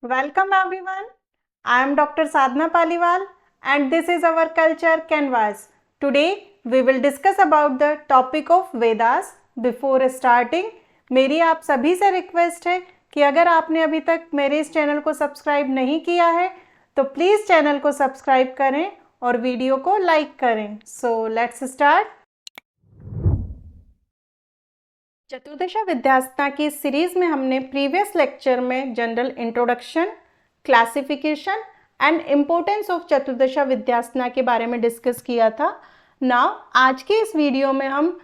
Welcome everyone. I am Dr. Sadhna Paliwal and this is our culture canvas. Today we will discuss about the topic of Vedas. Before starting, मेरी आप सभी से request है कि अगर आपने अभी तक मेरे इस चैनल को सब्सक्राइब नहीं किया है तो प्लीज़ चैनल को सब्सक्राइब करें और वीडियो को लाइक करें. So let's start. चतुर्दशा विद्यासना की सीरीज में हमने प्रीवियस लेक्चर में general introduction, classification and importance of चतुर्दशा विद्यासना के बारे में डिस्कस किया था. नाउ आज के इस वीडियो में हम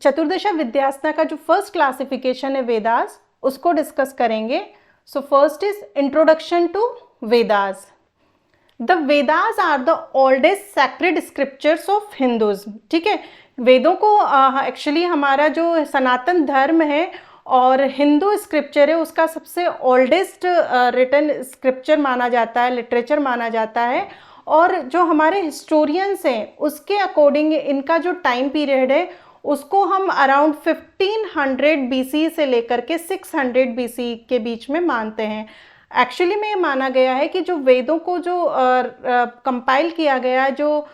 चतुर्दशा विद्यासना का जो फर्स्ट क्लासिफिकेशन है वेदास, उसको डिस्कस करेंगे. So first is introduction to Vedas. The Vedas are the oldest sacred scriptures of Hinduism. ठीक है, वेदों को एक्चुअली हमारा जो सनातन धर्म है और हिंदू स्क्रिप्चर है उसका सबसे ओल्डेस्ट रिटन स्क्रिप्चर माना जाता है, लिटरेचर माना जाता है. और जो हमारे हिस्टोरियंस हैं उसके अकॉर्डिंग इनका जो टाइम पीरियड है उसको हम अराउंड 1500 BC से लेकर के 600 BC के बीच में मानते हैं. एक्चुअली में ये माना गया है कि जो वेदों को जो कंपाइल किया गया, जो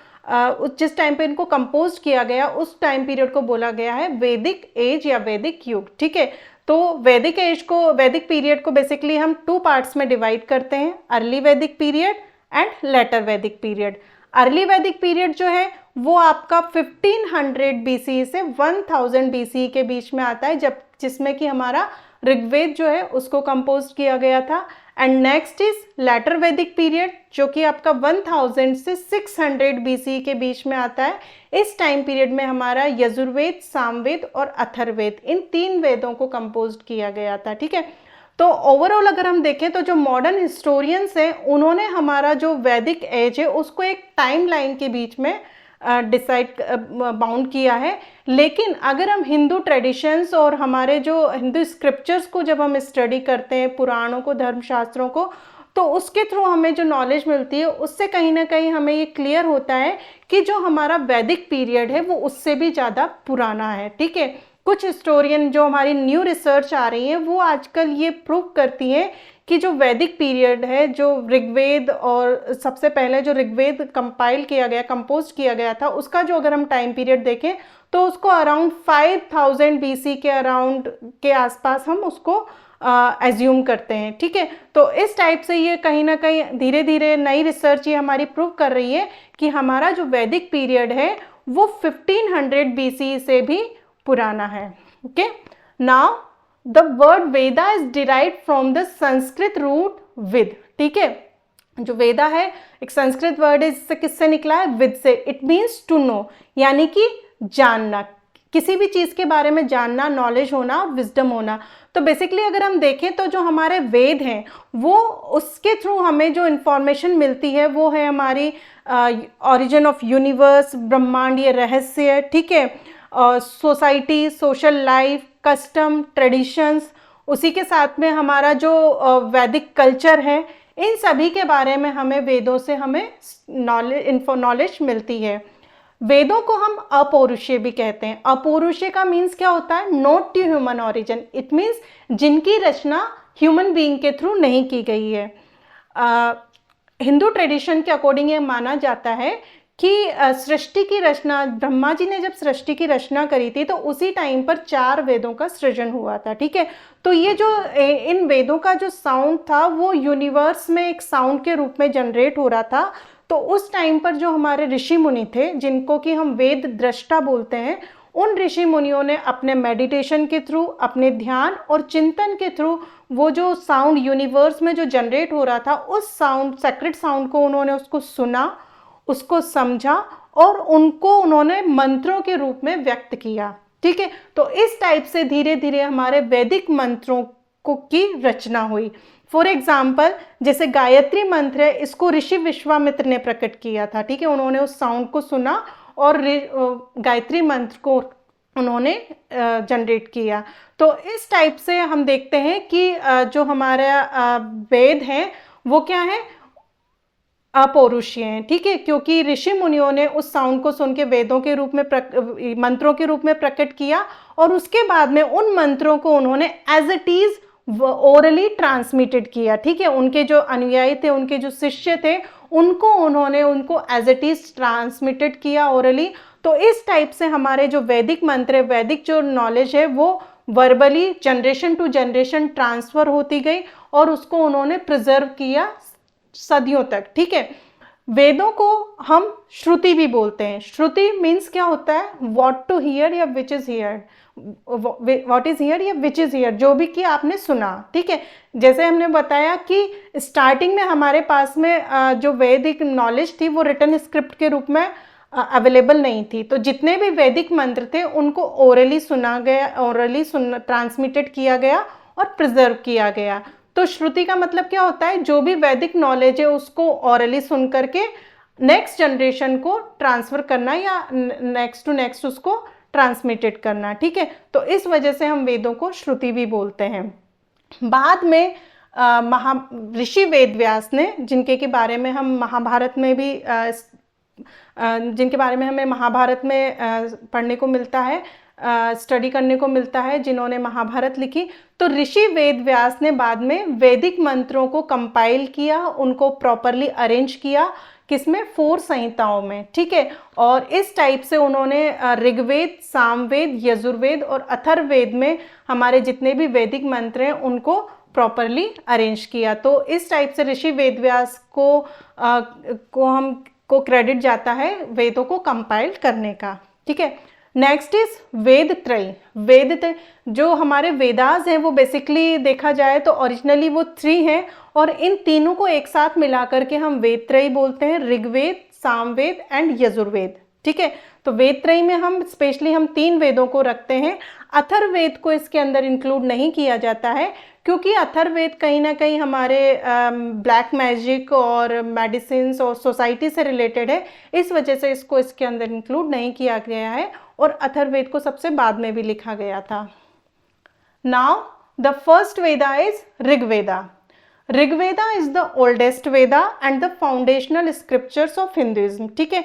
जिस टाइम पे इनको कंपोज किया गया उस टाइम पीरियड को बोला गया है वैदिक एज या वैदिक युग. ठीक है, तो वैदिक एज को, वैदिक पीरियड को बेसिकली हम 2 पार्ट्स में डिवाइड करते हैं, अर्ली वैदिक पीरियड एंड लेटर वैदिक पीरियड. अर्ली वैदिक पीरियड जो है वो आपका 1500 BC से 1000 BC के बीच में आता है, जब जिसमें कि हमारा ऋग्वेद जो है उसको कंपोज किया गया था. एंड नेक्स्ट इज लेटर वैदिक पीरियड जो कि आपका 1000 से 600 BC के बीच में आता है. इस टाइम पीरियड में हमारा यजुर्वेद, सामवेद और अथर्ववेद, इन 3 वेदों को कंपोज किया गया था. ठीक है, तो ओवरऑल अगर हम देखें तो जो मॉडर्न हिस्टोरियंस हैं उन्होंने हमारा जो वैदिक एज है उसको एक टाइम लाइन के बीच में डिसाइड बाउंड किया है. लेकिन अगर हम हिंदू ट्रेडिशंस और हमारे जो हिंदू स्क्रिप्चर्स को जब हम स्टडी करते हैं, पुराणों को, धर्मशास्त्रों को, तो उसके थ्रू हमें जो नॉलेज मिलती है उससे कहीं ना कहीं हमें ये क्लियर होता है कि जो हमारा वैदिक पीरियड है वो उससे भी ज़्यादा पुराना है. ठीक है, कुछ हिस्टोरियन जो हमारी न्यू रिसर्च आ रही है वो आजकल ये प्रूव करती हैं कि जो वैदिक पीरियड है, जो ऋग्वेद और सबसे पहले जो ऋग्वेद कंपाइल किया गया, कंपोज किया गया था, उसका जो अगर हम टाइम पीरियड देखें तो उसको अराउंड 5000 BC के अराउंड के आसपास हम उसको एज्यूम करते हैं. ठीक है, तो इस टाइप से ये कहीं ना कहीं धीरे धीरे नई रिसर्च ये हमारी प्रूव कर रही है कि हमारा जो वैदिक पीरियड है वो 1500 BC से भी पुराना है. Okay, now the word Veda is derived from the Sanskrit root vid. ठीक है, जो वेदा है एक संस्कृत वर्ड है, इससे किससे निकला है? विद से. इट मीन्स टू नो, यानी कि जानना, किसी भी चीज़ के बारे में जानना, नॉलेज होना और विजडम होना. तो बेसिकली अगर हम देखें तो जो हमारे वेद हैं वो उसके थ्रू हमें जो इन्फॉर्मेशन मिलती है वो है हमारी ऑरिजिन ऑफ यूनिवर्स, ब्रह्मांडीय रहस्य. ठीक है, society, social life, custom, traditions, उसी के साथ में हमारा जो वैदिक कल्चर है, इन सभी के बारे में हमें वेदों से हमें नॉलेज मिलती है. वेदों को हम अपौरुषीय भी कहते हैं. अपौरुषीय का मीन्स क्या होता है? Not to human origin. It means जिनकी रचना ह्यूमन बीइंग के थ्रू नहीं की गई है. हिंदू ट्रेडिशन के अकॉर्डिंग ये माना जाता है कि सृष्टि की रचना, ब्रह्मा जी ने जब सृष्टि की रचना करी थी तो उसी टाइम पर 4 वेदों का सृजन हुआ था. ठीक है, तो ये जो इन वेदों का जो साउंड था वो यूनिवर्स में एक साउंड के रूप में जनरेट हो रहा था. तो उस टाइम पर जो हमारे ऋषि मुनि थे, जिनको कि हम वेद दृष्टा बोलते हैं, उन ऋषि मुनियों ने अपने मेडिटेशन के थ्रू, अपने ध्यान और चिंतन के थ्रू वो जो साउंड यूनिवर्स में जो जनरेट हो रहा था उस साउंड, सेक्रेट साउंड को उन्होंने उसको सुना, उसको समझा और उनको उन्होंने मंत्रों के रूप में व्यक्त किया. ठीक है, तो इस टाइप से धीरे धीरे हमारे वैदिक मंत्रों को की रचना हुई. फॉर एग्जाम्पल जैसे गायत्री मंत्र है, इसको ऋषि विश्वामित्र ने प्रकट किया था. ठीक है, उन्होंने उस साउंड को सुना और गायत्री मंत्र को उन्होंने जनरेट किया. तो इस टाइप से हम देखते हैं कि जो हमारा वेद हैं वो क्या है? अपौरुषीय हैं. ठीक है, क्योंकि ऋषि मुनियों ने उस साउंड को सुन के वेदों के रूप में मंत्रों के रूप में प्रकट किया और उसके बाद में उन मंत्रों को उन्होंने as it is orally transmitted किया, ठीक है। उनके जो अनुयायी थे, उनके जो शिष्य थे, उन्होंने उनको एज इट इज ट्रांसमिटेड किया ओरली। तो इस टाइप से हमारे जो वैदिक मंत्र है, वैदिक जो नॉलेज है, वो verbally generation to generation transfer होती गई और उसको उन्होंने प्रिजर्व किया सदियों तक, ठीक है। वेदों को हम श्रुति भी बोलते हैं। श्रुति मीन्स क्या होता है, व्हाट टू हियर या which is here, what is here या विच इज हियर, जो भी कि आपने सुना, ठीक है। जैसे हमने बताया कि स्टार्टिंग में हमारे पास में जो वैदिक नॉलेज थी वो रिटन स्क्रिप्ट के रूप में अवेलेबल नहीं थी। तो जितने भी वैदिक मंत्र थे उनको ओरली सुना गया, ओरली ट्रांसमिटेड किया गया और प्रिजर्व किया गया। तो श्रुति का मतलब क्या होता है, जो भी वैदिक नॉलेज है उसको ओरली सुन करके नेक्स्ट जनरेशन को ट्रांसफर करना या नेक्स्ट टू नेक्स्ट उसको ट्रांसमिटेड करना, ठीक है। तो इस वजह से हम वेदों को श्रुति भी बोलते हैं। बाद में ऋषि वेद व्यास ने, जिनके के बारे में हम महाभारत में भी जिनके बारे में हमें महाभारत में पढ़ने को मिलता है, स्टडी करने को मिलता है, जिन्होंने महाभारत लिखी। तो ऋषि वेद व्यास ने बाद में वैदिक मंत्रों को कंपाइल किया, उनको प्रॉपरली अरेंज किया, किसमें, 4 संहिताओं में, ठीक है। और इस टाइप से उन्होंने ऋग्वेद, सामवेद, यजुर्वेद और अथर्ववेद में हमारे जितने भी वैदिक मंत्र हैं उनको प्रॉपरली अरेंज किया। तो इस टाइप से ऋषि वेद व्यास को क्रेडिट जाता है वेदों को कंपाइल करने का, ठीक है। नेक्स्ट इज वेद त्रय। वेद त्रय जो हमारे वेदास हैं वो बेसिकली देखा जाए तो ओरिजिनली वो 3 हैं और इन तीनों को एक साथ मिलाकर के हम वेद त्रय बोलते हैं, ऋग्वेद, सामवेद एंड यजुर्वेद, ठीक है। तो वेद त्रय में हम स्पेशली 3 वेदों को रखते हैं। अथर्ववेद को इसके अंदर इंक्लूड नहीं किया जाता है क्योंकि अथर्ववेद कहीं ना कहीं हमारे ब्लैक मैजिक और मेडिसिन्स और सोसाइटी से रिलेटेड है, इस वजह से इसको इसके अंदर इंक्लूड नहीं किया गया है और अथर्ववेद को सबसे बाद में भी लिखा गया था। Now the first Veda is Rigveda. Rigveda is the oldest Veda and the foundational scriptures of Hinduism, ठीक है।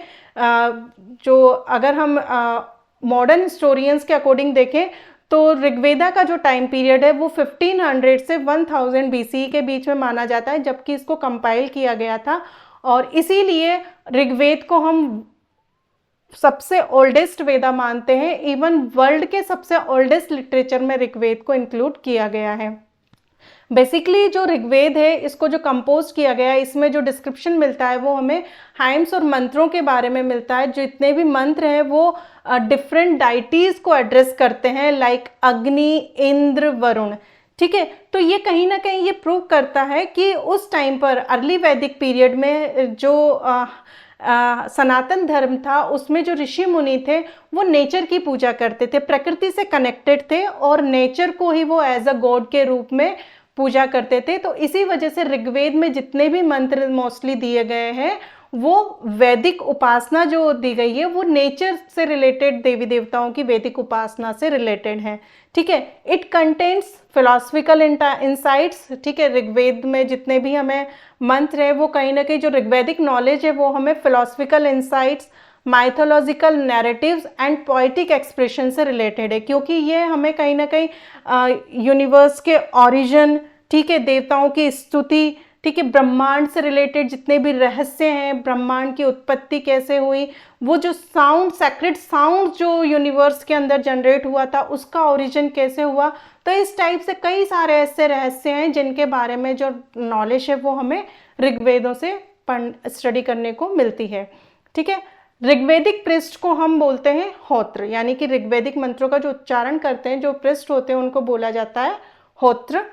जो अगर हम मॉडर्न हिस्टोरियंस के अकॉर्डिंग देखें तो ऋग्वेदा का जो टाइम पीरियड है वो 1500 से 1000 BCE के बीच में माना जाता है, जबकि इसको कंपाइल किया गया था। और इसीलिए ऋग्वेद को हम सबसे ओल्डेस्ट वेदा मानते हैं। इवन वर्ल्ड के सबसे ओल्डेस्ट लिटरेचर में ऋग्वेद को इंक्लूड किया गया है। बेसिकली जो ऋग्वेद है इसको जो कंपोज किया गया है, इसमें जो डिस्क्रिप्शन मिलता है वो हमें हाइम्स और मंत्रों के बारे में मिलता है। जितने भी मंत्र हैं वो डिफरेंट डाइटीज को एड्रेस करते हैं, लाइक अग्नि, इंद्र, वरुण, ठीक है। तो ये कहीं ना कहीं ये प्रूव करता है कि उस टाइम पर अर्ली वैदिक पीरियड में जो सनातन धर्म था उसमें जो ऋषि मुनि थे वो नेचर की पूजा करते थे, प्रकृति से कनेक्टेड थे और नेचर को ही वो एज अ गॉड के रूप में पूजा करते थे। तो इसी वजह से ऋग्वेद में जितने भी मंत्र मोस्टली दिए गए हैं वो वैदिक उपासना जो दी गई है वो नेचर से रिलेटेड, देवी देवताओं की वैदिक उपासना से रिलेटेड है, ठीक है। इट कंटेन्स फिलोसफिकल इंसाइट्स, ठीक है। ऋग्वेद में जितने भी हमें मंत्र है वो कहीं ना कहीं जो ऋग्वैदिक नॉलेज है वो हमें philosophical insights, mythological narratives and poetic expression से रिलेटेड है, क्योंकि ये हमें कहीं ना कहीं यूनिवर्स के ओरिजिन, ठीक है, देवताओं की स्तुति, ठीक है, ब्रह्मांड से रिलेटेड जितने भी रहस्य हैं, ब्रह्मांड की उत्पत्ति कैसे हुई, वो जो साउंड, सैक्रेड साउंड जो यूनिवर्स के अंदर जनरेट हुआ था उसका ओरिजिन कैसे हुआ। तो इस टाइप से कई सारे ऐसे रहस्य हैं जिनके बारे में जो नॉलेज है वो हमें ऋग्वेदों से स्टडी करने को मिलती है, ठीक है। ऋग्वेदिक पृष्ठ को हम बोलते हैं होत्र, यानी कि ऋग्वेदिक मंत्रों का जो उच्चारण करते हैं, जो पृष्ठ होते हैं उनको बोला जाता है होत्र।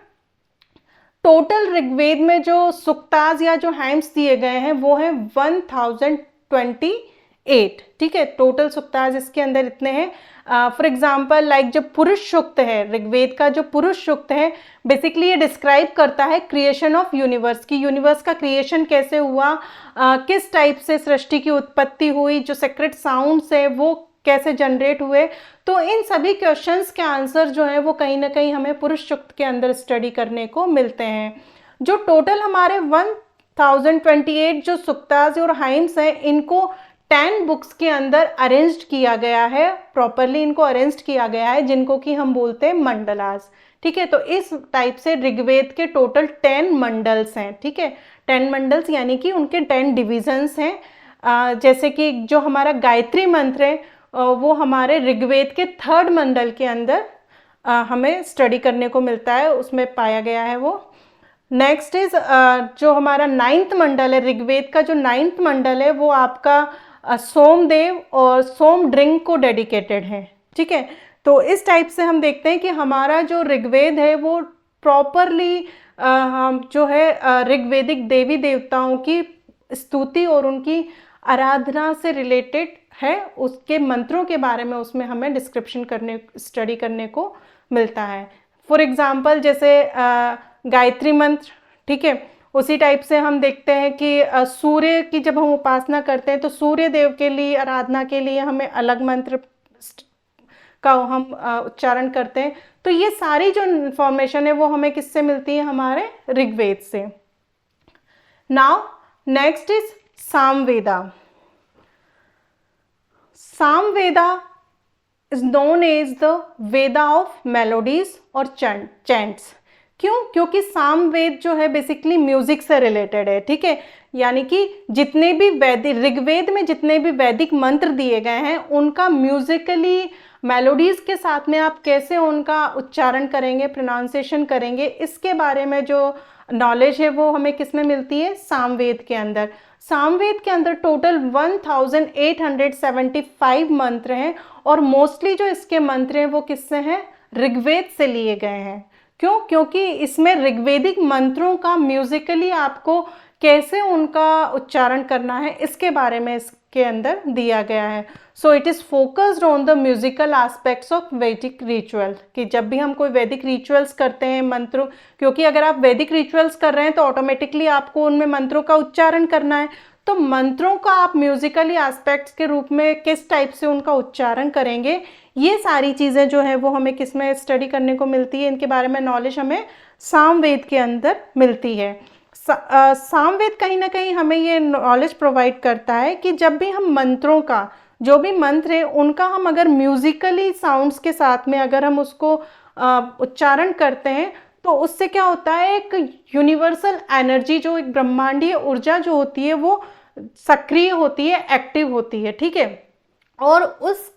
टोटल ऋग्वेद में जो सुक्ताज या जो हाइम्स दिए गए हैं वो है 1028, ठीक है। टोटल सुक्ताज इसके अंदर इतने हैं। फॉर एग्जाम्पल लाइक जो पुरुष सूक्त है, ऋग्वेद का जो पुरुष सूक्त है बेसिकली ये डिस्क्राइब करता है क्रिएशन ऑफ यूनिवर्स की, यूनिवर्स का क्रिएशन कैसे हुआ, किस टाइप से सृष्टि की उत्पत्ति हुई, जो सेक्रेट साउंड्स है वो कैसे जनरेट हुए। तो इन सभी क्वेश्चंस के आंसर जो है वो कहीं ना कहीं हमें पुरुष सूक्त के अंदर स्टडी करने को मिलते हैं। जो टोटल हमारे 1028 जो सुक्ताज और हाइम्स हैं इनको 10 बुक्स के अंदर अरेंज्ड किया गया है, प्रॉपरली इनको अरेंज्ड किया गया है, जिनको कि हम बोलते हैं मंडलास, ठीक है। तो इस टाइप से ऋग्वेद के टोटल 10 मंडल्स हैं, ठीक है। 10 मंडल्स यानी कि उनके 10 डिविजन्स हैं। जैसे कि जो हमारा गायत्री मंत्र है वो हमारे ऋग्वेद के 3rd मंडल के अंदर हमें स्टडी करने को मिलता है, उसमें पाया गया है वो। नेक्स्ट इज जो हमारा 9th मंडल है, ऋग्वेद का जो 9th मंडल है वो आपका सोमदेव और सोमड्रिंग को डेडिकेटेड है, ठीक है। तो इस टाइप से हम देखते हैं कि हमारा जो ऋग्वेद है वो प्रॉपरली हम जो है ऋग्वेदिक देवी देवताओं की स्तुति और उनकी आराधना से रिलेटेड है, उसके मंत्रों के बारे में उसमें हमें डिस्क्रिप्शन करने, स्टडी करने को मिलता है। फॉर एग्जाम्पल जैसे गायत्री मंत्र, ठीक है, उसी टाइप से हम देखते हैं कि सूर्य की जब हम उपासना करते हैं तो सूर्य देव के लिए आराधना के लिए हमें अलग मंत्र का हम उच्चारण करते हैं। तो ये सारी जो इंफॉर्मेशन है वो हमें किससे मिलती है, हमारे ऋग्वेद से। Now next is Samaveda. Samaveda is known as the Veda of melodies और चैंट्स। क्यों? क्योंकि सामवेद जो है बेसिकली म्यूजिक से रिलेटेड है, ठीक है। यानी कि जितने भी वैदिक, ऋग्वेद में जितने भी वैदिक मंत्र दिए गए हैं उनका म्यूजिकली मेलोडीज के साथ में आप कैसे उनका उच्चारण करेंगे, प्रोनाउंसिएशन करेंगे, इसके बारे में जो नॉलेज है वो हमें किस में मिलती है, सामवेद के अंदर। सामवेद के अंदर टोटल 1875 मंत्र हैं और मोस्टली जो इसके मंत्र हैं वो किससे हैं, ऋग्वेद से लिए गए हैं। क्यों? क्योंकि इसमें ऋग्वेदिक मंत्रों का म्यूजिकली आपको कैसे उनका उच्चारण करना है इसके बारे में इसके अंदर दिया गया है। So it is focused on the musical aspects of वैदिक रिचुअल, कि जब भी हम कोई वैदिक रिचुअल्स करते हैं मंत्रों, क्योंकि अगर आप वैदिक रिचुअल्स कर रहे हैं तो ऑटोमेटिकली आपको उनमें मंत्रों का उच्चारण करना है, तो मंत्रों का आप म्यूजिकली एस्पेक्ट्स के रूप में किस टाइप से उनका उच्चारण करेंगे, ये सारी चीज़ें जो है वो हमें किस में स्टडी करने को मिलती है, इनके बारे में नॉलेज हमें सामवेद के अंदर मिलती है। सामवेद कहीं ना कहीं हमें ये नॉलेज प्रोवाइड करता है कि जब भी हम मंत्रों का, जो भी मंत्र है उनका हम अगर म्यूजिकली साउंड्स के साथ में अगर हम उसको उच्चारण करते हैं तो उससे क्या होता है, एक यूनिवर्सल एनर्जी, जो एक ब्रह्मांडीय ऊर्जा जो होती है वो सक्रिय होती है, एक्टिव होती है, ठीक है। और उस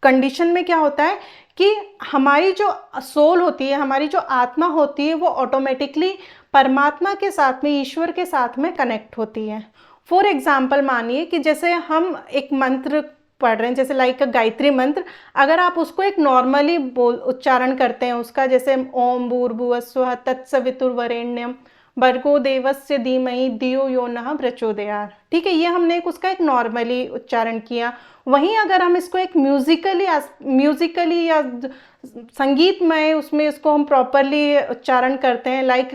कंडीशन में क्या होता है कि हमारी जो सोल होती है, हमारी जो आत्मा होती है वो ऑटोमेटिकली परमात्मा के साथ में, ईश्वर के साथ में कनेक्ट होती है। फॉर एग्जाम्पल मानिए कि जैसे हम एक मंत्र पढ़ रहे हैं, जैसे लाइक गायत्री मंत्र, अगर आप उसको एक नॉर्मली उच्चारण करते हैं उसका, जैसे ओम भूर्भुवस्वः तत्सवितुर्वरेण्यम भर्गो देवस्य धीमहि धियो यो नः प्रचोदयात्, ठीक है, ये हमने उसका एक नॉर्मली उच्चारण किया। वहीं अगर हम इसको एक म्यूजिकली या संगीतमय उसमें इसको हम प्रॉपरली उच्चारण करते हैं, लाइक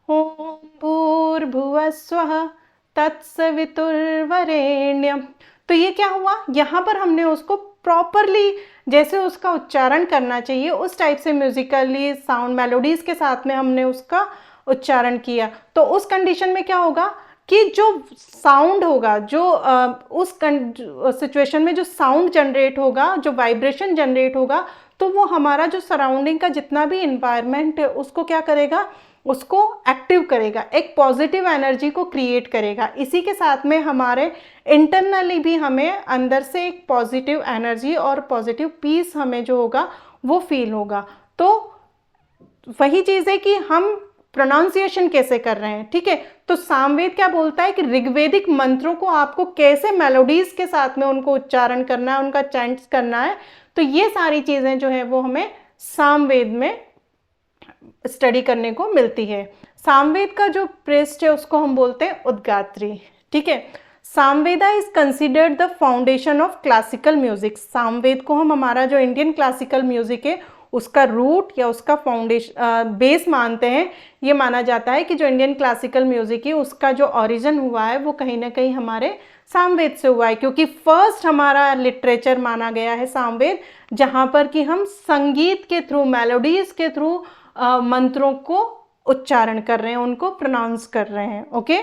ओम भूर्भुवस्वः तत्सवितुर्वरेण्यम, तो ये क्या हुआ, यहाँ पर हमने उसको प्रॉपरली जैसे उसका उच्चारण करना चाहिए उस टाइप से म्यूजिकली साउंड मेलोडीज के साथ में हमने उसका उच्चारण किया। तो उस कंडीशन में क्या होगा कि जो साउंड होगा, जो उस सिचुएशन में जो साउंड जनरेट होगा, जो वाइब्रेशन जनरेट होगा, तो वो हमारा जो सराउंडिंग का जितना भी इन्वायरमेंट है उसको क्या करेगा, उसको एक्टिव करेगा, एक पॉजिटिव एनर्जी को क्रिएट करेगा। इसी के साथ में हमारे इंटरनली भी हमें अंदर से एक पॉजिटिव एनर्जी और पॉजिटिव पीस हमें जो होगा वो फील होगा। तो वही चीज़ है कि हम प्रोनाउंसिएशन कैसे कर रहे हैं, ठीक है। तो सामवेद क्या बोलता है कि ऋग्वेदिक मंत्रों को आपको कैसे मेलोडीज के साथ में उनको उच्चारण करना है, उनका चैंट्स करना है। तो ये सारी चीज़ें जो है वो हमें सामवेद में स्टडी करने को मिलती है। सामवेद का जो पृष्ठ है उसको हम बोलते हैं उद्गात्री, ठीक है। Samaveda is considered the foundation of classical music. Samaveda को हम हमारा जो इंडियन क्लासिकल म्यूजिक है उसका रूट या उसका फाउंडेशन बेस मानते हैं। ये माना जाता है कि जो इंडियन क्लासिकल म्यूजिक है उसका जो ओरिजिन हुआ है वो कहीं ना कहीं हमारे सामवेद से हुआ है, क्योंकि फर्स्ट हमारा लिटरेचर माना गया है सामवेद, जहाँ पर कि हम संगीत के थ्रू, मेलोडीज के थ्रू मंत्रों को उच्चारण कर रहे हैं, उनको प्रोनाउंस कर रहे हैं। ओके,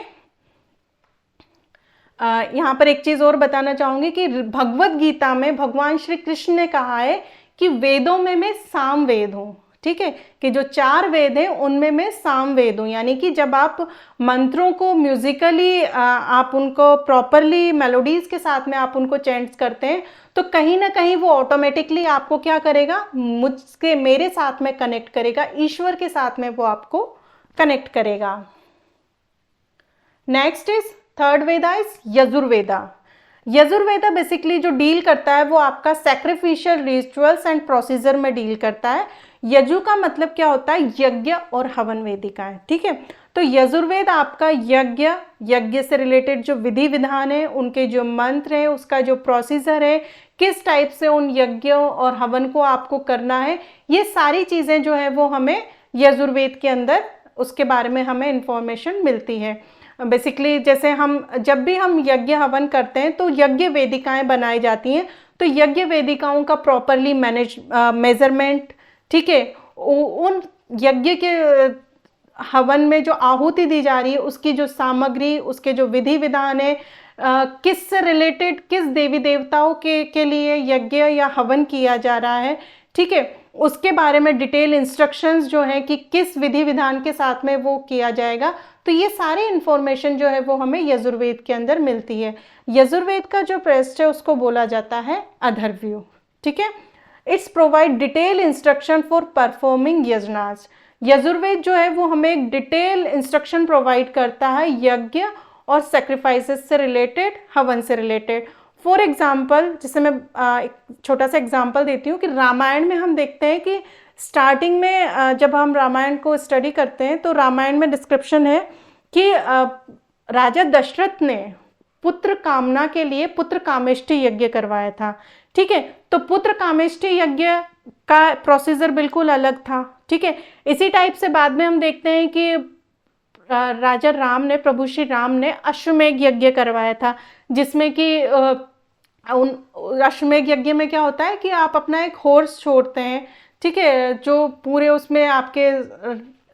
यहाँ पर एक चीज़ और बताना चाहूँगी कि भगवत गीता में भगवान श्री कृष्ण ने कहा है कि वेदों में मैं सामवेद हूँ, ठीक है, कि जो 4 वेद हैं उनमें मैं सामवेद हूँ, यानी कि जब आप मंत्रों को म्यूजिकली आप उनको प्रॉपरली मेलोडीज के साथ में आप उनको चैंट्स करते हैं तो कहीं ना कहीं वो ऑटोमेटिकली आपको क्या करेगा, मुझके मेरे साथ में कनेक्ट करेगा, ईश्वर के साथ में वो आपको कनेक्ट करेगा। Next is third Veda is Yajurveda. Yajurveda basically जो डील करता है वो आपका सैक्रिफिशियल रिचुअल्स एंड प्रोसीजर में डील करता है। यजु का मतलब क्या होता है, यज्ञ और हवन वेदिकाएं, ठीक है। तो यजुर्वेद आपका यज्ञ से रिलेटेड जो विधि विधान है, उनके जो मंत्र है, उसका जो प्रोसीजर है, किस टाइप से उन यज्ञों और हवन को आपको करना है, ये सारी चीजें जो है वो हमें यजुर्वेद के अंदर उसके बारे में हमें इंफॉर्मेशन मिलती है। बेसिकली जैसे जब भी हम यज्ञ हवन करते हैं तो यज्ञ वेदिकाएं बनाई जाती हैं, तो यज्ञ वेदिकाओं का प्रॉपरली मेजरमेंट, ठीक है, उन यज्ञ के हवन में जो आहुति दी जा रही है उसकी जो सामग्री, उसके जो विधि विधान है, किस से रिलेटेड, किस देवी देवताओं के लिए यज्ञ या हवन किया जा रहा है, ठीक है, उसके बारे में डिटेल इंस्ट्रक्शंस जो है कि किस विधि विधान के साथ में वो किया जाएगा। तो ये सारी इंफॉर्मेशन जो है वो हमें यजुर्वेद के अंदर मिलती है। यजुर्वेद का जो प्रेस्ट है उसको बोला जाता है अथर्ववेद, ठीक है। It's provide detail instruction for performing यज्ञास। यजुर्वेद जो है वो हमें एक डिटेल इंस्ट्रक्शन प्रोवाइड करता है यज्ञ और सेक्रीफाइसेस से रिलेटेड, हवन से रिलेटेड। फॉर एग्जाम्पल, जैसे मैं एक छोटा सा एग्जाम्पल देती हूँ कि रामायण में हम देखते हैं कि स्टार्टिंग में जब हम रामायण को स्टडी करते हैं तो रामायण में डिस्क्रिप्शन है कि राजा दशरथ ने पुत्र कामना के लिए पुत्र कामेष्टि यज्ञ करवाया था, ठीक है। तो पुत्र कामेष्टि यज्ञ का प्रोसीजर बिल्कुल अलग था, ठीक है। इसी टाइप से बाद में हम देखते हैं कि राजा राम ने, प्रभु श्री राम ने अश्वमेध यज्ञ करवाया था, जिसमें कि अश्वमेध यज्ञ में क्या होता है कि आप अपना एक हॉर्स छोड़ते हैं, ठीक है, जो पूरे उसमें आपके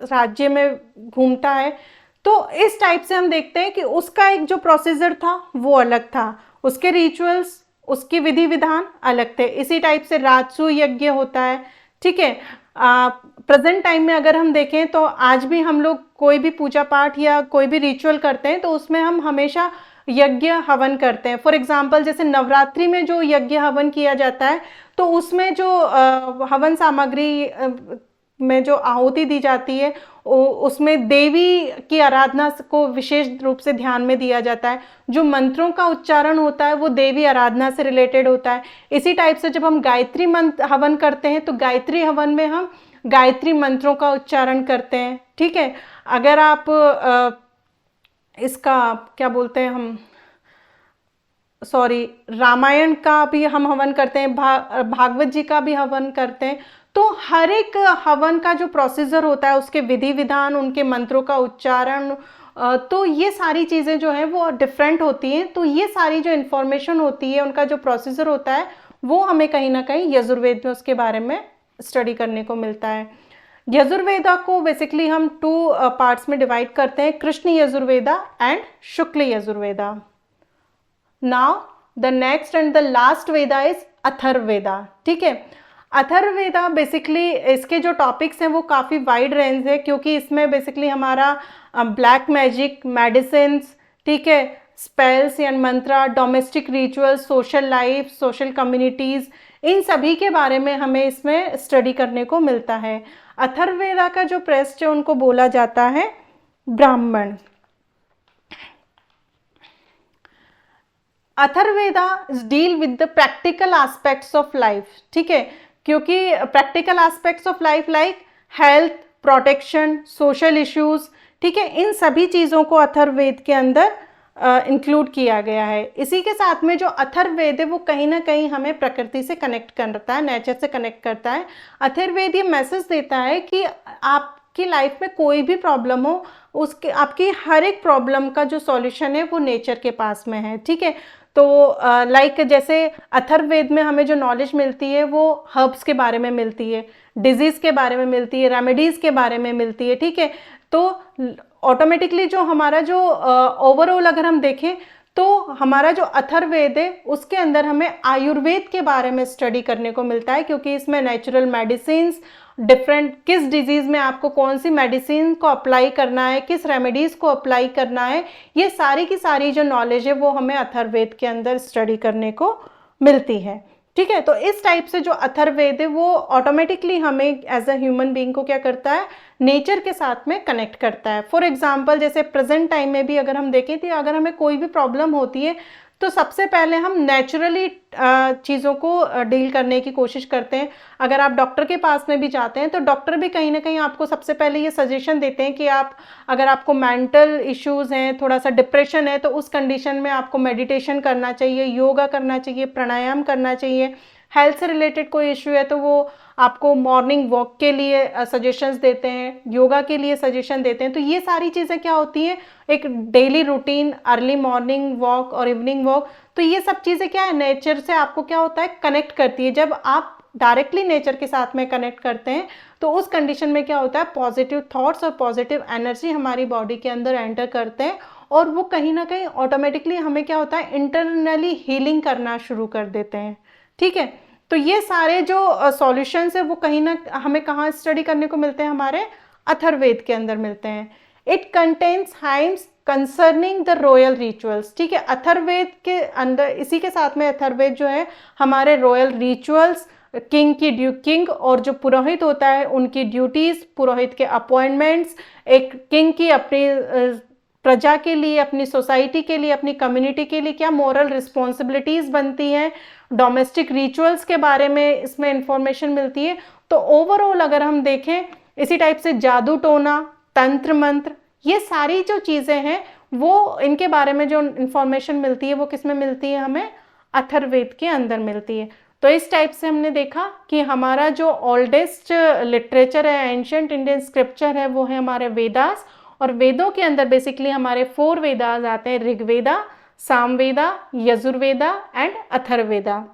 राज्य में घूमता है। तो इस टाइप से हम देखते हैं कि उसका एक जो प्रोसीजर था वो अलग था, उसके रिचुअल्स, उसकी विधि विधान अलग थे। इसी टाइप से राजसूय यज्ञ होता है, ठीक है। प्रेजेंट टाइम में अगर हम देखें तो आज भी हम लोग कोई भी पूजा पाठ या कोई भी रिचुअल करते हैं तो उसमें हम हमेशा यज्ञ हवन करते हैं। फॉर एग्जाम्पल, जैसे नवरात्रि में जो यज्ञ हवन किया जाता है तो उसमें जो हवन सामग्री में जो आहुति दी जाती है उसमें देवी की आराधना को विशेष रूप से ध्यान में दिया जाता है। जो मंत्रों का उच्चारण होता है वो देवी आराधना से रिलेटेड होता है। इसी टाइप से जब हम गायत्री मंत्र हवन करते हैं तो गायत्री हवन में हम गायत्री मंत्रों का उच्चारण करते हैं, ठीक है। अगर आप इसका क्या बोलते हैं हम, रामायण का भी हम हवन करते हैं, भागवत जी का भी हवन करते हैं। तो हर एक हवन का जो प्रोसीजर होता है, उसके विधि विधान, उनके मंत्रों का उच्चारण, तो ये सारी चीज़ें जो हैं वो डिफरेंट होती हैं। तो ये सारी जो इन्फॉर्मेशन होती है, उनका जो प्रोसीजर होता है वो हमें कहीं ना कहीं यजुर्वेद में उसके बारे में स्टडी करने को मिलता है। यजुर्वेदा को बेसिकली हम 2 पार्ट्स में डिवाइड करते हैं, Krishna Yajurveda and Shukla Yajurveda. Now the next and the last Veda is Atharvaveda, ठीक है। अथर्ववेदा बेसिकली इसके जो टॉपिक्स हैं वो काफ़ी वाइड रेंज है, क्योंकि इसमें बेसिकली हमारा ब्लैक मैजिक, मेडिसिन्स, ठीक है, स्पेल्स या mantra, domestic rituals, social life, social communities, इन सभी के बारे में हमें इसमें स्टडी करने को मिलता है। अथर्ववेदा का जो प्रेस्ट है उनको बोला जाता है ब्राह्मण। Atharvaveda deal with the practical aspects of life, ठीक है, क्योंकि practical aspects of life like health, protection, social issues, ठीक है, इन सभी चीज़ों को अथर्ववेद के अंदर इंक्लूड किया गया है। इसी के साथ में जो अथर्ववेद है वो कहीं ना कहीं हमें प्रकृति से कनेक्ट करता है, नेचर से कनेक्ट करता है। अथर्ववेद ये मैसेज देता है कि आपकी लाइफ में कोई भी प्रॉब्लम हो, उसके आपकी हर एक प्रॉब्लम का जो सॉल्यूशन है वो नेचर के पास में है, ठीक है। तो लाइक जैसे अथर्ववेद में हमें जो नॉलेज मिलती है वो हर्ब्स के बारे में मिलती है, डिजीज़ के बारे में मिलती है, रेमेडीज़ के बारे में मिलती है, ठीक है। तो ऑटोमेटिकली जो हमारा जो ओवरऑल अगर हम देखें तो हमारा जो अथर्ववेद है उसके अंदर हमें आयुर्वेद के बारे में स्टडी करने को मिलता है, क्योंकि इसमें नेचुरल मेडिसिन्स डिफरेंट किस डिजीज़ में आपको कौन सी मेडिसिन को अप्लाई करना है, किस रेमेडीज़ को अप्लाई करना है, ये सारी की सारी जो नॉलेज है वो हमें अथर्ववेद के अंदर स्टडी करने को मिलती है। ठीक है, तो इस टाइप से जो अथर्ववेद है वो ऑटोमेटिकली हमें एज अ ह्यूमन बीइंग को क्या करता है, नेचर के साथ में कनेक्ट करता है। फॉर एग्जांपल जैसे प्रेजेंट टाइम में भी अगर हम देखें तो अगर हमें कोई भी प्रॉब्लम होती है तो सबसे पहले हम नेचुरली चीज़ों को डील करने की कोशिश करते हैं। अगर आप डॉक्टर के पास में भी जाते हैं तो डॉक्टर भी कहीं ना कहीं आपको सबसे पहले ये सजेशन देते हैं कि आप अगर आपको मेंटल इश्यूज़ हैं, थोड़ा सा डिप्रेशन है, तो उस कंडीशन में आपको मेडिटेशन करना चाहिए, योगा करना चाहिए, प्राणायाम करना चाहिए। हेल्थ से रिलेटेड कोई इशू है तो वो आपको मॉर्निंग वॉक के लिए सजेशंस देते हैं, योगा के लिए सजेशन देते हैं। तो ये सारी चीज़ें क्या होती हैं, एक daily routine, early morning walk और इवनिंग वॉक, तो ये सब चीज़ें क्या है, नेचर से आपको क्या होता है, कनेक्ट करती है। जब आप डायरेक्टली नेचर के साथ में कनेक्ट करते हैं तो उस कंडीशन में क्या होता है, पॉजिटिव थॉट्स और पॉजिटिव एनर्जी हमारी बॉडी के अंदर एंटर करते हैं और वो कहीं ना कहीं ऑटोमेटिकली हमें क्या होता है, इंटरनली हीलिंग करना शुरू कर देते हैं। ठीक है, तो ये सारे जो सॉल्यूशंस है वो कहीं ना हमें कहाँ स्टडी करने को मिलते हैं, हमारे अथर्ववेद के अंदर मिलते हैं। It contains hymns concerning the royal rituals. ठीक है, अथर्ववेद के अंदर, इसी के साथ में अथर्ववेद जो है हमारे रॉयल रिचुअल्स, किंग और जो पुरोहित होता है उनकी ड्यूटीज, पुरोहित के अपॉइंटमेंट्स, एक किंग की अपनी प्रजा के लिए, अपनी सोसाइटी के लिए, अपनी कम्युनिटी के लिए क्या मोरल रिस्पॉन्सिबिलिटीज बनती हैं, डोमेस्टिक रिचुअल्स के बारे में इसमें इंफॉर्मेशन मिलती है। तो ओवरऑल अगर हम देखें इसी टाइप से जादू टोना, तंत्र मंत्र, ये सारी जो चीज़ें हैं वो इनके बारे में जो इंफॉर्मेशन मिलती है वो किस में मिलती है, हमें अथर्ववेद के अंदर मिलती है। तो इस टाइप से हमने देखा कि हमारा जो ओल्डेस्ट लिटरेचर है, एंशिएंट इंडियन स्क्रिप्चर है, वो है हमारे वेदास। और वेदों के अंदर बेसिकली हमारे 4 वेदास आते हैं, ऋग्वेदा, सामवेदा, यजुर्वेदा एंड अथर्ववेदा।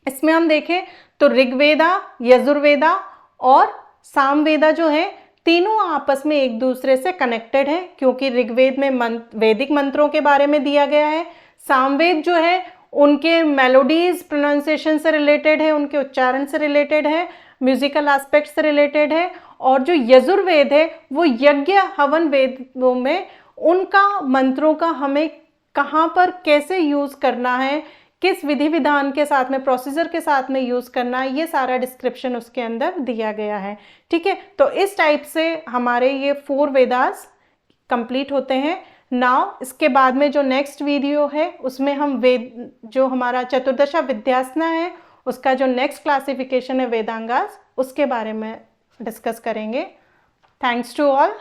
इसमें हम देखें तो ऋग्वेदा, यजुर्वेदा और सामवेदा जो है तीनों आपस में एक दूसरे से कनेक्टेड है, क्योंकि ऋग्वेद में वैदिक मंत्रों के बारे में दिया गया है, सामवेद जो है उनके मेलोडीज, प्रोनाउंसिएशन से रिलेटेड है, उनके उच्चारण से रिलेटेड है, म्यूजिकल एस्पेक्ट से रिलेटेड है, और जो यजुर्वेद है वो यज्ञ हवन वेदों में उनका मंत्रों का हमें कहाँ पर कैसे यूज़ करना है, किस विधि विधान के साथ में, प्रोसीजर के साथ में यूज़ करना है, ये सारा डिस्क्रिप्शन उसके अंदर दिया गया है। ठीक है, तो इस टाइप से हमारे ये 4 वेदास कंप्लीट होते हैं। नाउ इसके बाद में जो नेक्स्ट वीडियो है उसमें हम वेद, जो हमारा चतुर्दशा विद्यासना है उसका जो नेक्स्ट क्लासिफिकेशन है वेदांगास, उसके बारे में डिस्कस करेंगे। Thanks to all.